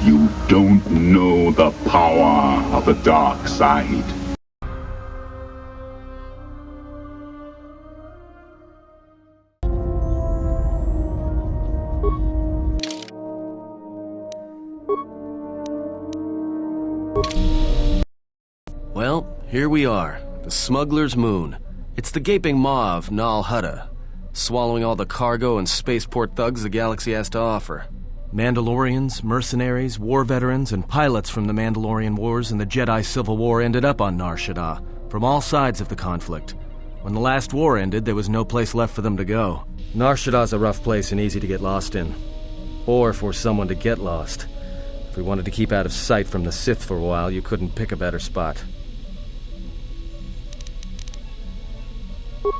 You don't know the power of the dark side. Well, here we are, the Smuggler's Moon. It's the gaping maw of Nar Shadaa, swallowing all the cargo and spaceport thugs the galaxy has to offer. Mandalorians, mercenaries, war veterans, and pilots from the Mandalorian Wars and the Jedi Civil War ended up on Nar Shadaa, from all sides of the conflict. When the last war ended, there was no place left for them to go. Nar Shadaa's a rough place and easy to get lost in. Or for someone to get lost. If we wanted to keep out of sight from the Sith for a while, you couldn't pick a better spot.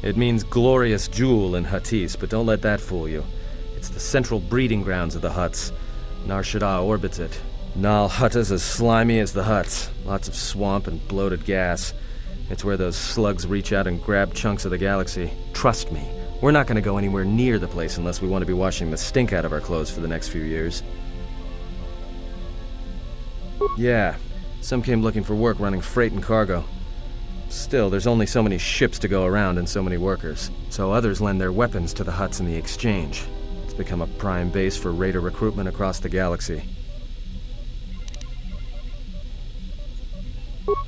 It means glorious jewel in Huttese, but don't let that fool you. It's the central breeding grounds of the Hutts. Nar Shadaa orbits it. Nal Hutta's as slimy as the Hutts. Lots of swamp and bloated gas. It's where those slugs reach out and grab chunks of the galaxy. Trust me, we're not going to go anywhere near the place unless we want to be washing the stink out of our clothes for the next few years. Yeah, some came looking for work running freight and cargo. Still, there's only so many ships to go around and so many workers, so others lend their weapons to the Hutts in the exchange. It's become a prime base for raider recruitment across the galaxy.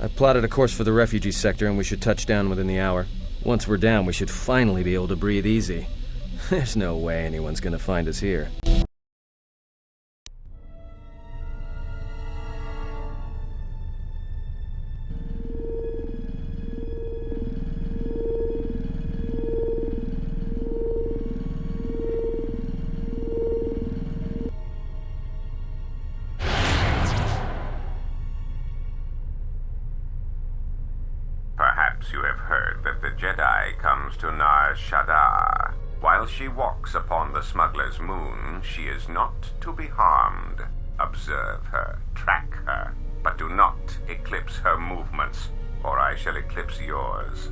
I've plotted a course for the refugee sector and we should touch down within the hour. Once we're down, we should finally be able to breathe easy. There's no way anyone's gonna find us here. Perhaps you have heard that the Jedi comes to Nar Shadaa. While she walks upon the Smuggler's Moon, she is not to be harmed. Observe her, track her, but do not eclipse her movements, or I shall eclipse yours.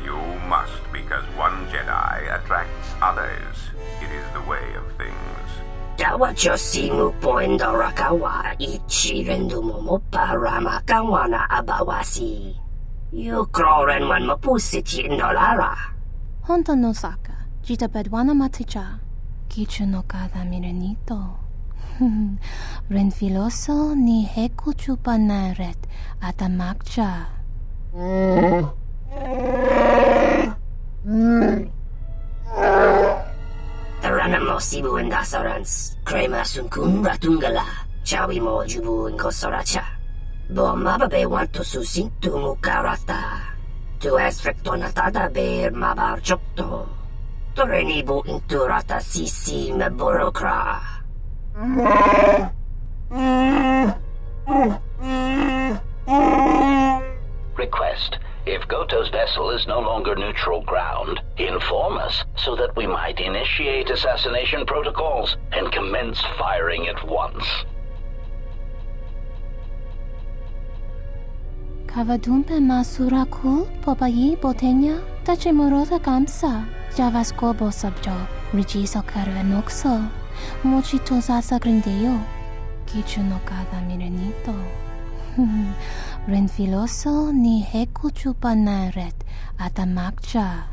You must, because one Jedi attracts others. It is the way of things. Dawachosimu poindorakawa ichirendumu paramakawana abawasi. Yukroren wan mapusiti indolara. Honto no saka, jita bedwana maticha. Kichu no kada mirenito. Renfiloso ni heku chupanaret atamakcha. Taranamo sibu indasarans. Krema sunkun ratungala. Chawi mo jubu inkosoracha. Bo mababe wanto susintu mukarata. Tu es frektonatada ber mabar chokto. Torenibu inturata sisi meborokra. Request. If Goto's vessel is no longer neutral ground, inform us so that we might initiate assassination protocols and commence firing at once. Kavadumpe masuraku popayi botenya tachimurota kamsa. Javasko bosabjo, rijiso karvenokso. Mochito sasa grindeyo. Kichu no kada mirenito. Renfiloso ni heku chupanaret atamakcha.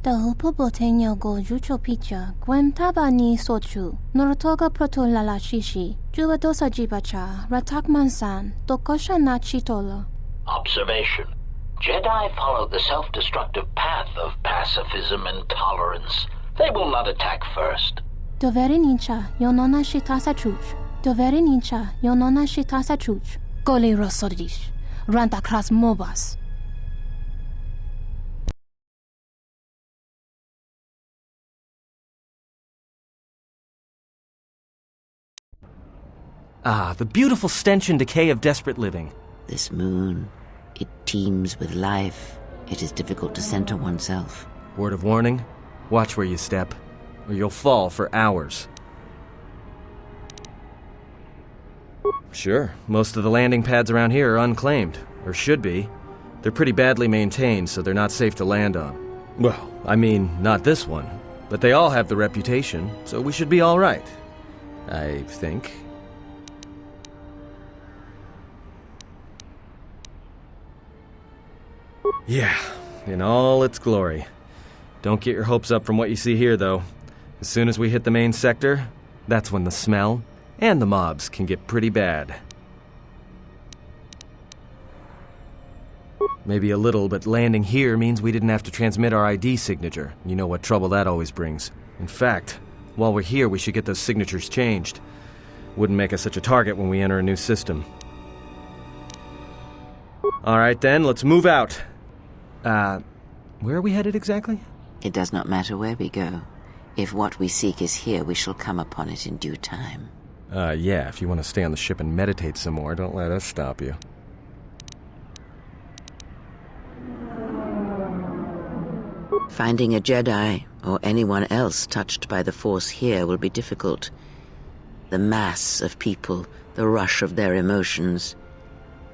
Tahupo boteño go jucho picha, taba ni sochu, norotoga proto lalashishi, jubadosa jibacha, ratak mansan, tokosha na chitolo. Observation. Jedi follow the self-destructive path of pacifism and tolerance. They will not attack first. Doveri nincha, yonona shitasa chuch. Doveri nincha, yonona shitasa chuch. Goli rosodish, ranta kras mobas. Ah, the beautiful stench and decay of desperate living. This moon, it teems with life. It is difficult to center oneself. Word of warning, watch where you step, or you'll fall for hours. Sure, most of the landing pads around here are unclaimed, or should be. They're pretty badly maintained, so they're not safe to land on. Well, I mean, not this one. But they all have the reputation, so we should be all right. I think. Yeah, in all its glory. Don't get your hopes up from what you see here, though. As soon as we hit the main sector, that's when the smell and the mobs can get pretty bad. Maybe a little, but landing here means we didn't have to transmit our ID signature. You know what trouble that always brings. In fact, while we're here, we should get those signatures changed. Wouldn't make us such a target when we enter a new system. Alright then, let's move out. Where are we headed exactly? It does not matter where we go. If what we seek is here, we shall come upon it in due time. Yeah, if you want to stay on the ship and meditate some more, don't let us stop you. Finding a Jedi, or anyone else touched by the Force here, will be difficult. The mass of people, the rush of their emotions.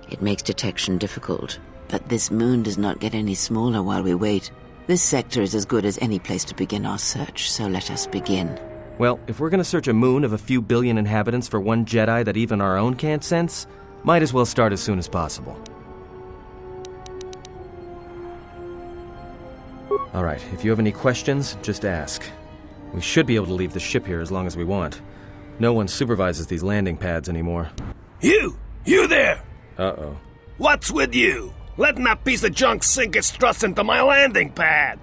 It makes detection difficult. But this moon does not get any smaller while we wait. This sector is as good as any place to begin our search, so let us begin. Well, if we're gonna search a moon of a few billion inhabitants for one Jedi that even our own can't sense, might as well start as soon as possible. Alright, if you have any questions, just ask. We should be able to leave the ship here as long as we want. No one supervises these landing pads anymore. You there! Uh-oh. What's with you? Letting that piece of junk sink its thrust into my landing pad!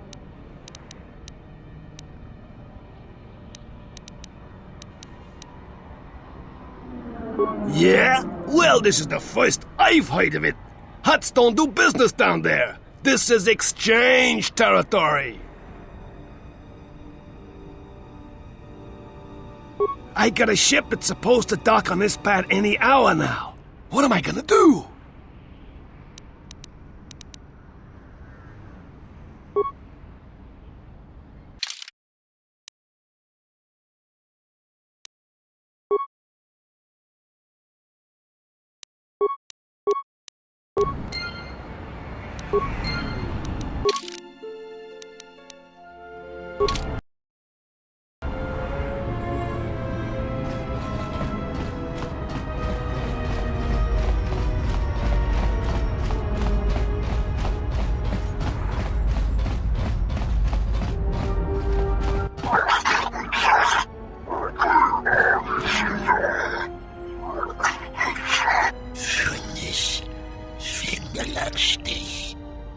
Yeah? Well, this is the first I've heard of it. Hutts don't do business down there. This is exchange territory. I got a ship that's supposed to dock on this pad any hour now. What am I gonna do?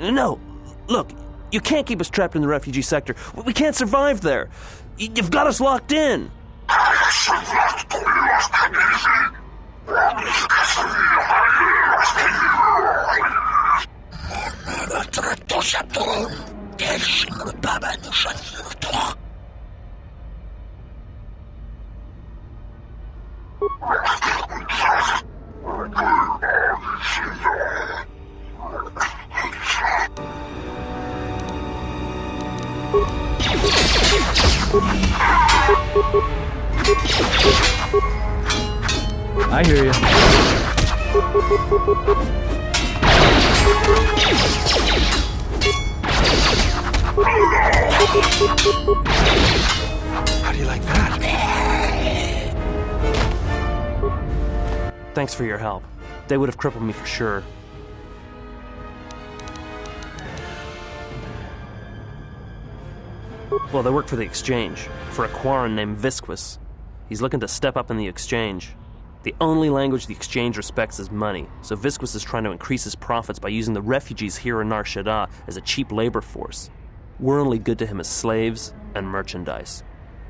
No, look, you can't keep us trapped in the refugee sector. We can't survive there. You've got us locked in. I hear you. How do you like that? Thanks for your help. They would have crippled me for sure. Well, they work for the Exchange, for a Quarren named Visquis. He's looking to step up in the Exchange. The only language the Exchange respects is money, so Visquis is trying to increase his profits by using the refugees here in Nar Shadaa as a cheap labor force. We're only good to him as slaves and merchandise.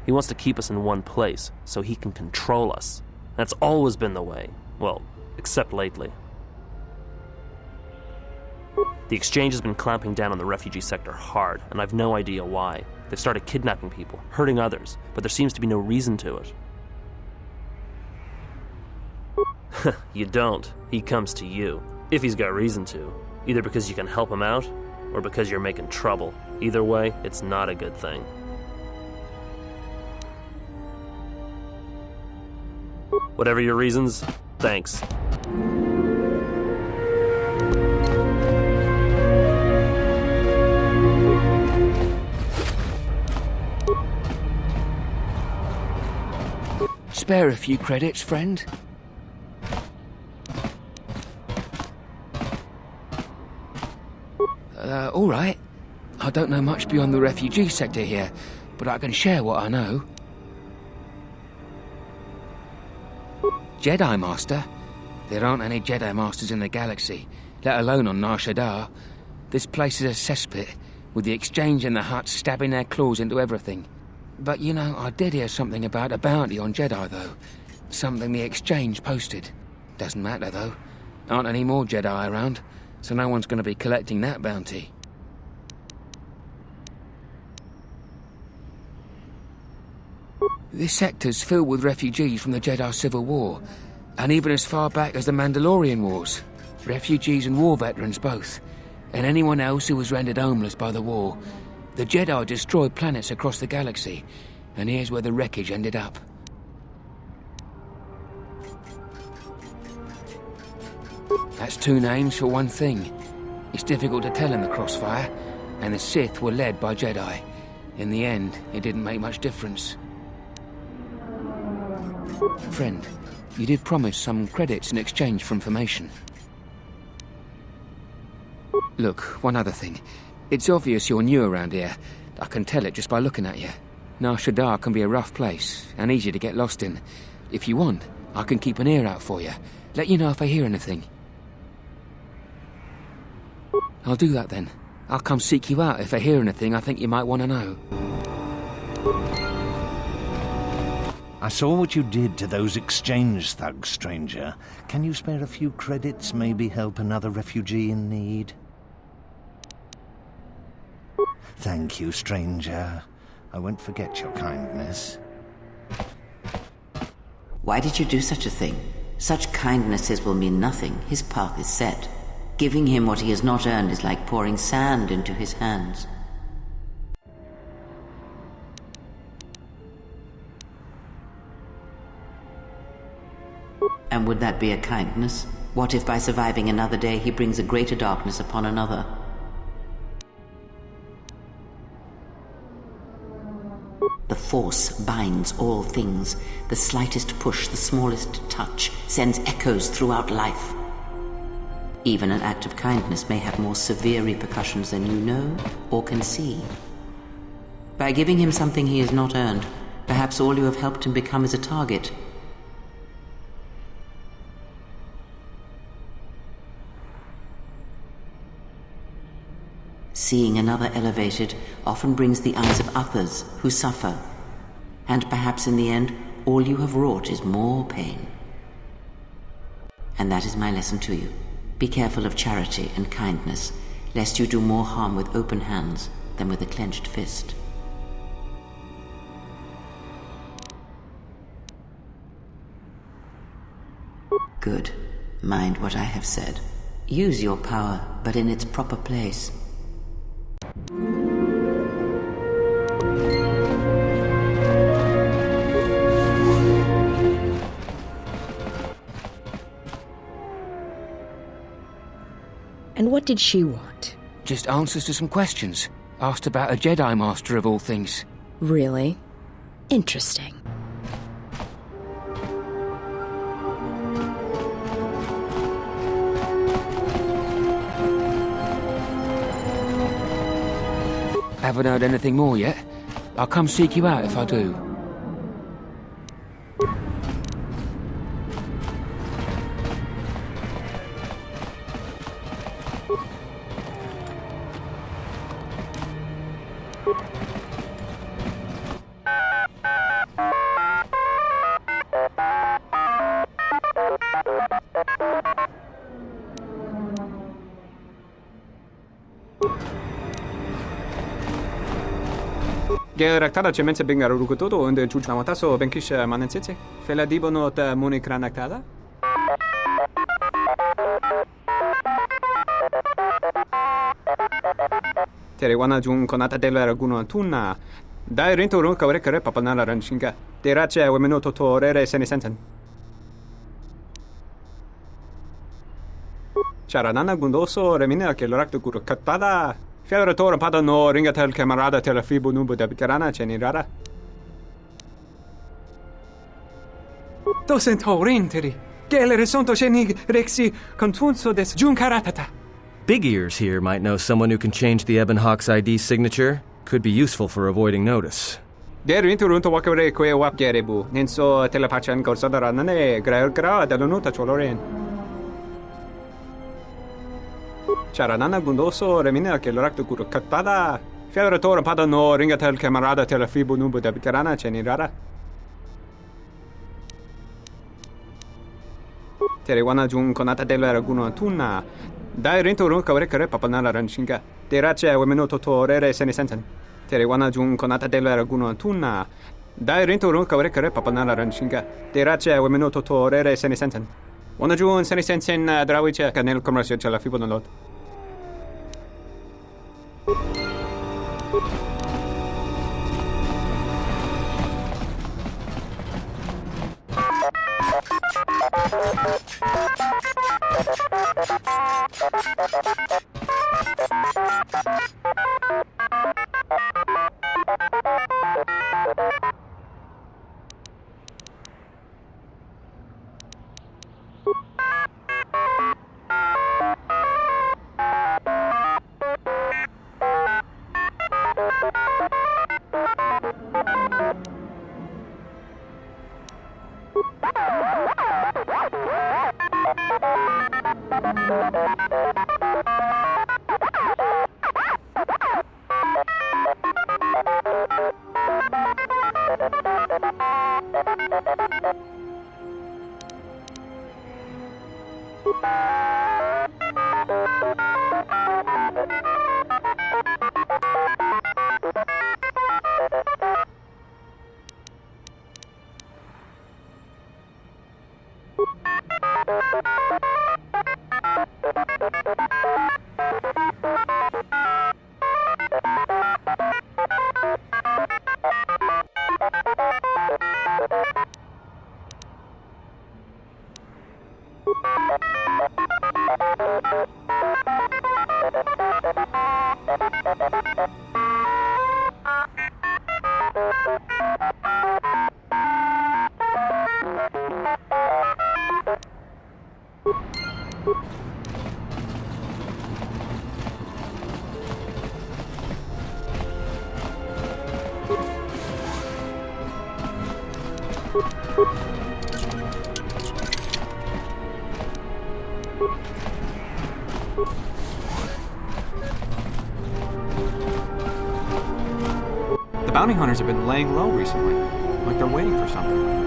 He wants to keep us in one place, so he can control us. That's always been the way. Well, except lately. The Exchange has been clamping down on the refugee sector hard, and I've no idea why. They've started kidnapping people, hurting others, but there seems to be no reason to it. You don't. He comes to you. If he's got reason to. Either because you can help him out, or because you're making trouble. Either way, it's not a good thing. Whatever your reasons, thanks. Spare a few credits, friend? All right. I don't know much beyond the refugee sector here, but I can share what I know. Jedi Master? There aren't any Jedi Masters in the galaxy, let alone on Nar Shadaa. This place is a cesspit, with the Exchange and the Hutts stabbing their claws into everything. But, you know, I did hear something about a bounty on Jedi, though. Something the Exchange posted. Doesn't matter, though. Aren't any more Jedi around, so no one's going to be collecting that bounty. This sector's filled with refugees from the Jedi Civil War, and even as far back as the Mandalorian Wars. Refugees and war veterans both, and anyone else who was rendered homeless by the war. The Jedi destroyed planets across the galaxy, and here's where the wreckage ended up. That's two names for one thing. It's difficult to tell in the crossfire, and the Sith were led by Jedi. In the end, it didn't make much difference. Friend, you did promise some credits in exchange for information. Look, one other thing. It's obvious you're new around here. I can tell it just by looking at you. Nar Shadaa can be a rough place, and easy to get lost in. If you want, I can keep an ear out for you. Let you know if I hear anything. I'll do that then. I'll come seek you out if I hear anything I think you might want to know. I saw what you did to those exchange thugs, stranger. Can you spare a few credits, maybe help another refugee in need? Thank you, stranger. I won't forget your kindness. Why did you do such a thing? Such kindnesses will mean nothing. His path is set. Giving him what he has not earned is like pouring sand into his hands. And would that be a kindness? What if by surviving another day he brings a greater darkness upon another? The Force binds all things. The slightest push, the smallest touch, sends echoes throughout life. Even an act of kindness may have more severe repercussions than you know or can see. By giving him something he has not earned, perhaps all you have helped him become is a target. Seeing another elevated often brings the eyes of others who suffer, and perhaps in the end, all you have wrought is more pain. And that is my lesson to you. Be careful of charity and kindness, lest you do more harm with open hands than with a clenched fist. Good. Mind what I have said. Use your power, but in its proper place. And what did she want? Just answers to some questions. Asked about a Jedi Master of all things. Really? Interesting. Haven't heard anything more yet. I'll come seek you out if I do. Geraktada cemense bengar rukutoto unde chuchamataso benkish manensitse. Fela dibonot munikranaktada. Terewana jun konata della raguno tunna. Dai rento ron kawrekare papanala ranshinga. Terace wemenoto torere senesensen. Charanana gundoso remine che l'orakto guru kattada. Fiora tora pada no ringatel camarada tela fibo nubo da bicarana cenirara. Dosentorinteri. Gele resonto shenig rexi contunso des junkaratata. Big Ears here might know someone who can change the Ebon Hawk's ID signature. Could be useful for avoiding notice. Derinturunto wakare kwe wap gerebu. Nenso telepachan korsadara nane gra dalonuta choloren. Charanana gundoso remina che l'orakto kuro katpada. Fiadoratore pada no ringatel camarada telefibu nubu da bitarana cenirara. Terewana jun konata della raguno tunna. Dai rinturun kawrekare papanala ranshinga. Terace wemenoto torere senisensen. Terewana jun konata della raguno tunna. Dai rinturun kawrekare papanala ranshinga. Terace wemenoto torere senisensen. Wana jun senisensen drawice canel commercio ce la fibonolot. The bounty hunters have been laying low recently, like they're waiting for something.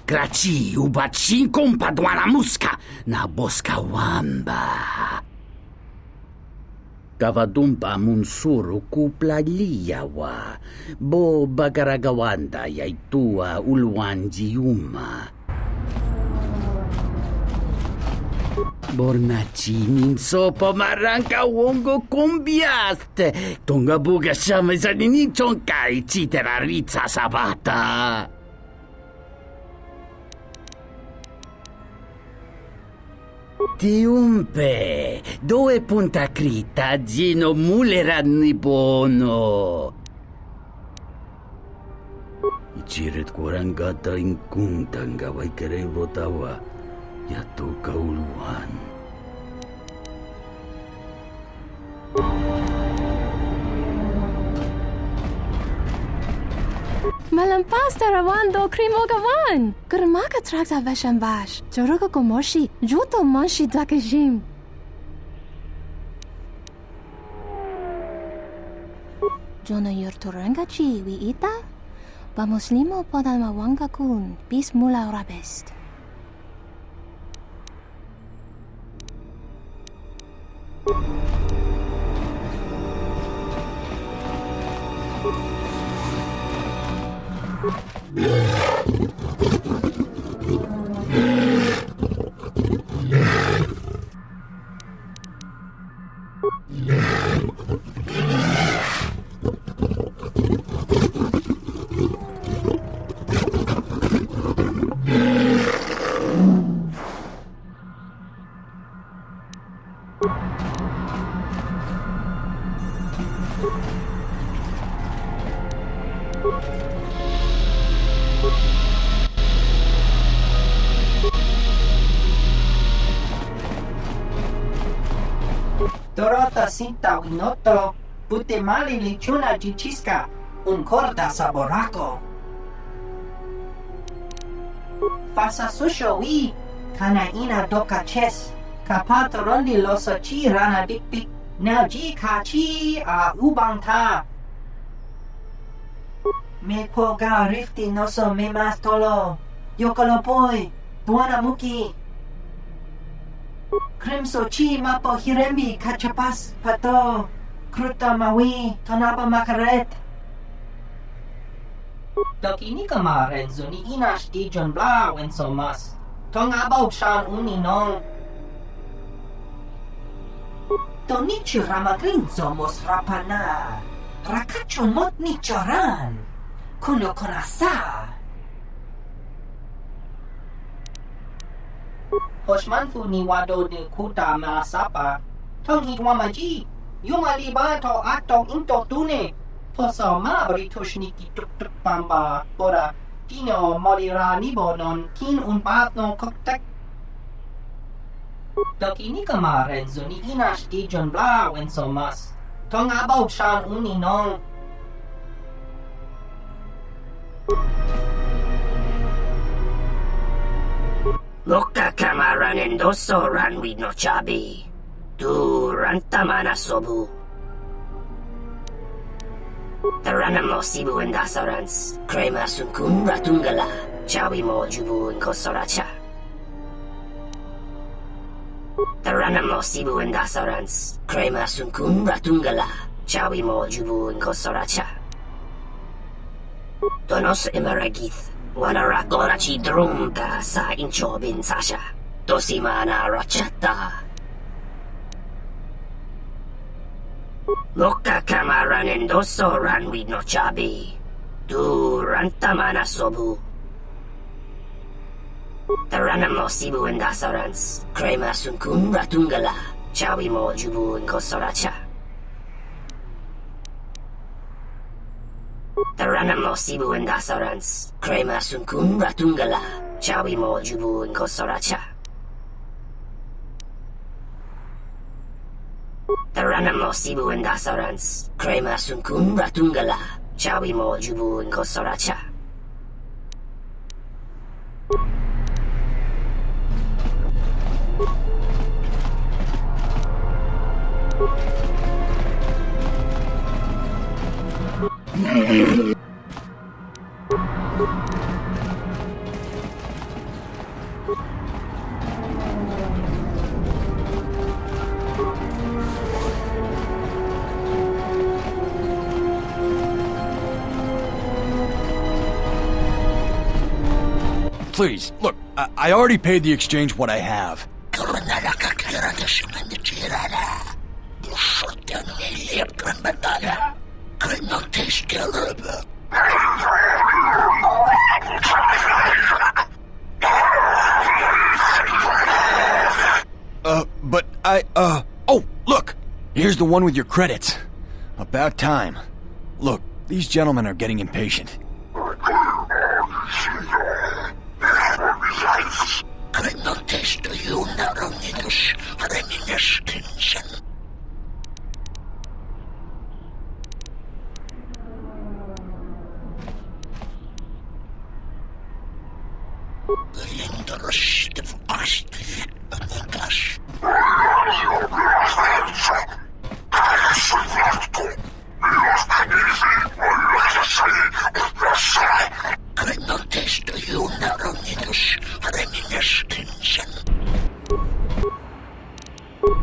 Graci ubaci kompadwana muska na boska wamba. Kavadumpa munsuru kuplaliyawa bo bagaragawanda yaitua ulwanjiuma. Bornaci ninso pomaranka wongo kumbiaste. Tonga buga shame zanini chonkai citera rizza sabata. Tiumpe, dove punta crita gino muleranni bono. Ichiret kurangata inkuntanga waikere rotawa yato kauluan. Malampas tarawando krimogawan. Kurmaka trakta veshambash. Joruka komoshi. Juto monshi dakajim. Jona yurturangachi wiita. Bamuslimo podalmawanga kun. Bis mula rabest. Dorota cinta winoto, pute mali lichuna jichisca, un corda saboraco. Fasa susho wi, kana ina doka ches, kapato rondi loso chi rana bik now ji ka chi a ubangta. Me poga rifti noso me mastolo, yokolopoi, buona muki. Crimso chi mapo hirembi kachapas pato, kruta mawi, tonapa makaret. Dokini kama renzo ni inash di John Bla wenso mas, tong abaw shan uni nong. Tonichi ramagrinzo mos rapana, rakachon mot nichoran, kuno konasa. Hoshmanfu ni wado de kuta maasapa, tong hitwamaji, yumaliba to ato into tune, poso mabri tushniki tuk pamba, bora, tino morira nibo non kin un bat no koktek. Dokini kama renzo ni inash di John Bla wenso mas, tong abaw shan uni nong. Loka kamaran endoso ran with no chabi. Du rantamana sobu. Taranamo sibu and dasarans. Krema sunkun ratungala. Chawi mo jubu and kosoracha. Taranamo sibu and dasarans. Krema sunkun ratungala. Chawi mo jubu and kosoracha. Donos emaragith. Wanara gorachi drumta sa inchobin sasha. Dosimana rachata. Loka kamaran endoso ran with no chabi. Du rantamana sobu. Taranamo sibu and dasarans. Krema sunkun ratungala. Chawi mo jubu and kosoracha. Taranamo sibu and dasarans. Krema sunkun ratungala. Chawi mo jubu and kosoracha. Taranamo sibu and dasarans. Krema sunkun ratungala. Chawi mo jubu and kosoracha. Please, look, I already paid the exchange what I have. Oh, look! Here's the one with your credits. About time. Look, these gentlemen are getting impatient.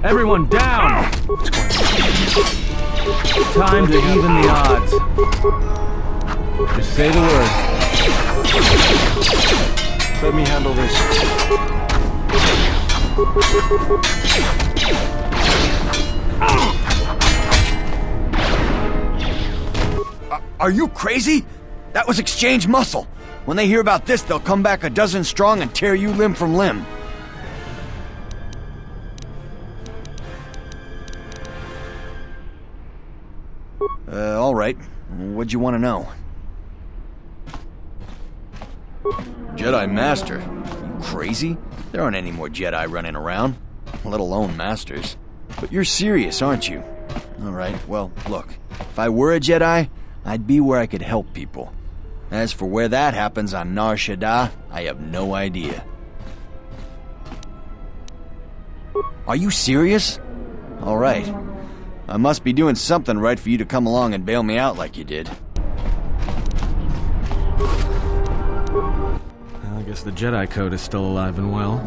Everyone down! Time to even the odds. Just say the word. Let me handle this. Are you crazy? That was exchange muscle. When they hear about this, they'll come back a dozen strong and tear you limb from limb. Alright. What'd you want to know? Jedi Master? You crazy? There aren't any more Jedi running around, let alone Masters. But you're serious, aren't you? Alright, well, look. If I were a Jedi, I'd be where I could help people. As for where that happens on Nar Shadaa, I have no idea. Are you serious? Alright. I must be doing something right for you to come along and bail me out like you did. Well, I guess the Jedi Code is still alive and well.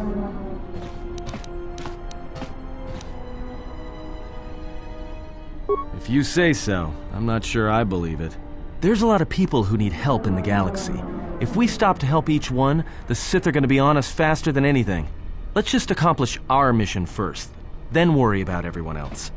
If you say so, I'm not sure I believe it. There's a lot of people who need help in the galaxy. If we stop to help each one, the Sith are going to be on us faster than anything. Let's just accomplish our mission first, then worry about everyone else.